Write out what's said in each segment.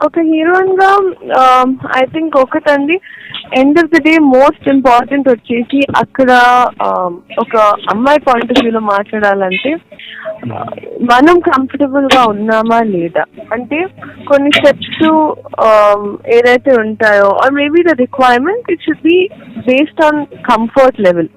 ఒక హీరోయిన్ గా I think ఒకటండి, end of the day most important వచ్చేసి అక్కడ ఒక అమ్మాయి పాయింట్ ఆఫ్ వ్యూలో మాట్లాడాలంటే మనం కంఫర్టబుల్ గా ఉన్నామా లేదా, అంటే కొన్ని స్టెప్స్ ఏదైతే ఉంటాయో or maybe the requirement it should be based on comfort level.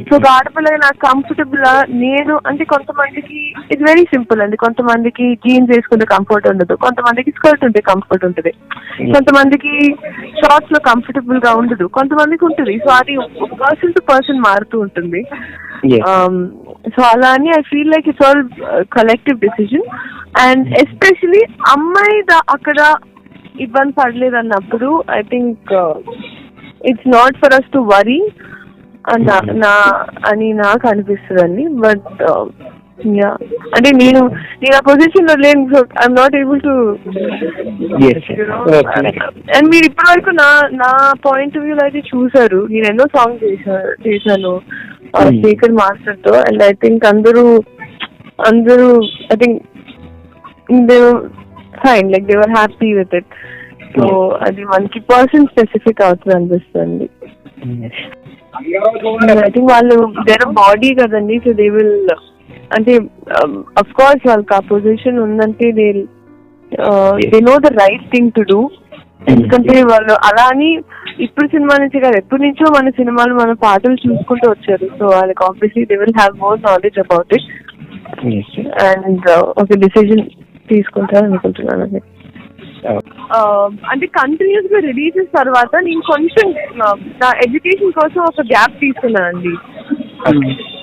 So ఆడపిల్లగా నాకు కంఫర్టబుల్ నేను అంటే కొంతమందికి ఇది వెరీ సింపుల్ అండి, కొంతమందికి జీన్స్ వేసుకుంటే కంఫర్ట్ ఉండదు, కొంతమందికి స్కర్ట్ ఉంటే కంఫర్ట్ ఉంటుంది, కొంతమందికి షార్ట్స్ లో కంఫర్టబుల్ గా ఉండదు, కొంతమందికి ఉంటుంది. సో అది పర్సన్ టు పర్సన్ మారుతూ ఉంటుంది. సో అలా అని I feel like it's all collective decision. And especially అమ్మాయి అక్కడ ఇబ్బంది పడలేదు అన్నప్పుడు I think it's not for us to worry అని నాకు అనిపిస్తుందండి. బట్ అంటే నేను ఆ పొజిషన్ లో లేను, so I'm not able to. And మీరు ఇప్పటి వరకు నా పాయింట్ ఆఫ్ వ్యూ అయితే చూసారు, నేను ఎన్నో సాంగ్స్ చేశాను శేఖర్ మాస్టర్ తో. అండ్ ఐ థింక్ అందరూ I think they fine, like they were happy with it. So అది మనకి పర్సన్ స్పెసిఫిక్ అవుతుంది అనిపిస్తుంది. ఐ థింక్ వాళ్ళు దేర్ బాడీ కదండి, సో దే విల్ అంటే అఫ్ కోర్స్ వాళ్ళకి ఆ పొజిషన్ ఉందంటే they know the right thing to do. ఎందుకంటే వాళ్ళు అలా అని ఇప్పుడు సినిమా నుంచి కాదు, ఎప్పటి నుంచో మన సినిమాలు మన పాటలు చూసుకుంటూ వచ్చారు. సో వాళ్ళకి obviously they will have more knowledge about it and ఒక డిసిజన్ తీసుకుంటారు అనుకుంటున్నాను. అంటే కంటిన్యూస్ గా రిలీజెస్ తర్వాత నేను కొంచెం నా ఎడ్యుకేషన్ కోసం ఒక గ్యాప్ తీసుకున్నానండి.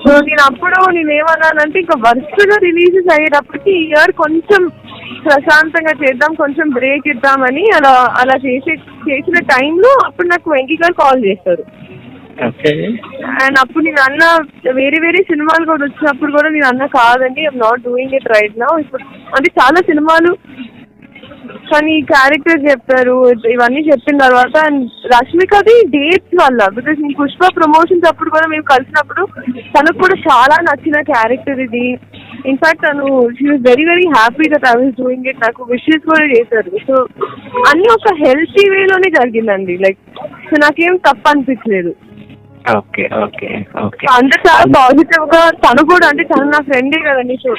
సో నేను ఏమన్నానంటే ఇంకా వరుసగా రిలీజెస్ అయ్యేటప్పటికి ఈ ఇయర్ కొంచెం ప్రశాంతంగా చేద్దాం, కొంచెం బ్రేక్ ఇద్దామని అలా చేసిన టైంలో అప్పుడు నాకు వెంకీ గారు కాల్ చేశారు. అండ్ అప్పుడు నేను అన్న వేరే సినిమాలు కూడా వచ్చినప్పుడు కూడా నేను అన్న కాదండి, I'm not doing it right now. ఇప్పుడు అంటే చాలా సినిమాలు కానీ క్యారెక్టర్ చెప్పారు, ఇవన్నీ చెప్పిన తర్వాత అండ్ రష్మికది డేట్స్ వల్ల, బికాస్ నేను పుష్ప ప్రమోషన్స్ అప్పుడు కూడా మేము కలిసినప్పుడు తనకు కూడా చాలా నచ్చిన క్యారెక్టర్ ఇది. ఇన్ఫాక్ట్ తను she was very very happy that I was doing it, నాకు విషెస్ కూడా చేశారు. సో అన్ని ఒక హెల్తీ వేలోనే జరిగిందండి, లైక్ సో నాకేం తప్పు అనిపించలేదు. అందరు చాలా పాజిటివ్ గా, తను కూడా అంటే తను నా ఫ్రెండే కదండి, సో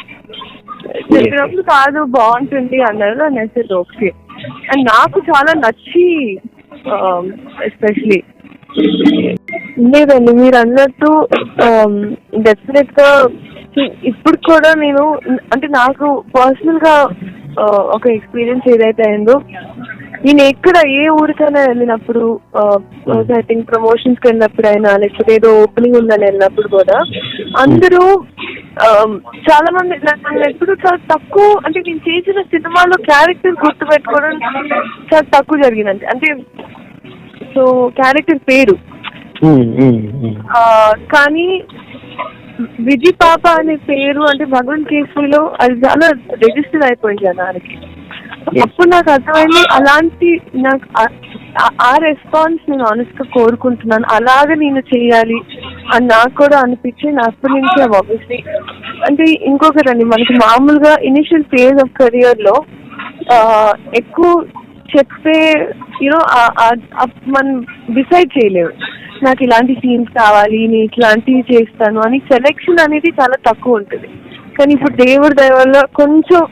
చెప్పినప్పుడు కాదు బాగుంటుంది అన్నారు అనేసి ఓకే. అండ్ నాకు చాలా నచ్చి ఎస్పెషలీ లేదండి మీరు అన్నట్టు డెఫినెట్ గా ఇప్పుడు కూడా నేను అంటే నాకు పర్సనల్ గా ఒక ఎక్స్పీరియన్స్ ఏదైతే అయిందో, నేను ఎక్కడ ఏ ఊరికైనా వెళ్ళినప్పుడు ఐ థింక్ ప్రమోషన్స్ కి వెళ్ళినప్పుడు అయినా లేకపోతే ఏదో ఓపెనింగ్ ఉందని వెళ్ళినప్పుడు కూడా అందరూ చాలా మంది నన్ను ఎప్పుడు చాలా తక్కువ, అంటే నేను చేసిన సినిమాలో క్యారెక్టర్ గుర్తుపెట్టుకోవడం చాలా తక్కువ జరిగిందండి. అంటే సో క్యారెక్టర్ పేరు కానీ విజి పాప అనే పేరు అంటే భగవంత్ కేసులో అది చాలా రిజిస్టర్ అయిపోయింది జనానికి. అప్పుడు నాకు అర్థమైంది అలాంటి నాకు ఆ రెస్పాన్స్ నేను ఆనెస్ట్ గా కోరుకుంటున్నాను, అలాగే నేను చేయాలి అని నాకు కూడా అనిపించి అప్పటి నుంచి ఆబ్వియస్లీ అంటే ఇంకొకటండి, మనకి మామూలుగా ఇనిషియల్ ఫేజ్ ఆఫ్ కెరియర్ లో ఎక్కువ చెప్తే యూనో మనం డిసైడ్ చేయలేము, నాకు ఇలాంటి సీన్స్ కావాలి, నేను ఇట్లాంటివి చేస్తాను అని సెలెక్షన్ అనేది చాలా తక్కువ ఉంటుంది. కానీ ఇప్పుడు దేవుడి దయ వల్ల కొంచెం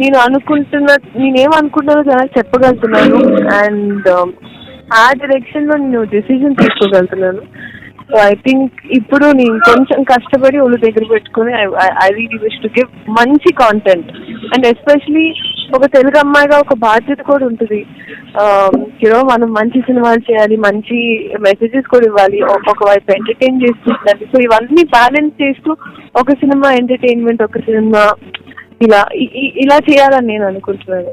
నేనేమనుకుంటున్నానో చాలా చెప్పగలుగుతున్నాను అండ్ ఆ డైరెక్షన్ లో నేను డిసిజన్ తీసుకోగలుగుతున్నాను. సో ఐ థింక్ ఇప్పుడు నేను కొంచెం కష్టపడి ఒళ్ళు దగ్గర పెట్టుకుని I really wish to give మంచి కాంటెంట్. అండ్ ఎస్పెషలీ ఒక తెలుగు అమ్మాయిగా ఒక బాధ్యత కూడా ఉంటుంది, మనం మంచి సినిమాలు చేయాలి, మంచి మెసేజెస్ కూడా ఇవ్వాలి, ఒకవైపు ఎంటర్టైన్ చేస్తూ ఉండాలి. సో ఇవన్నీ బ్యాలెన్స్ చేస్తూ ఒక సినిమా ఎంటర్టైన్మెంట్, ఒక సినిమా ఇలా చేయాలని నేను అనుకుంటున్నాను.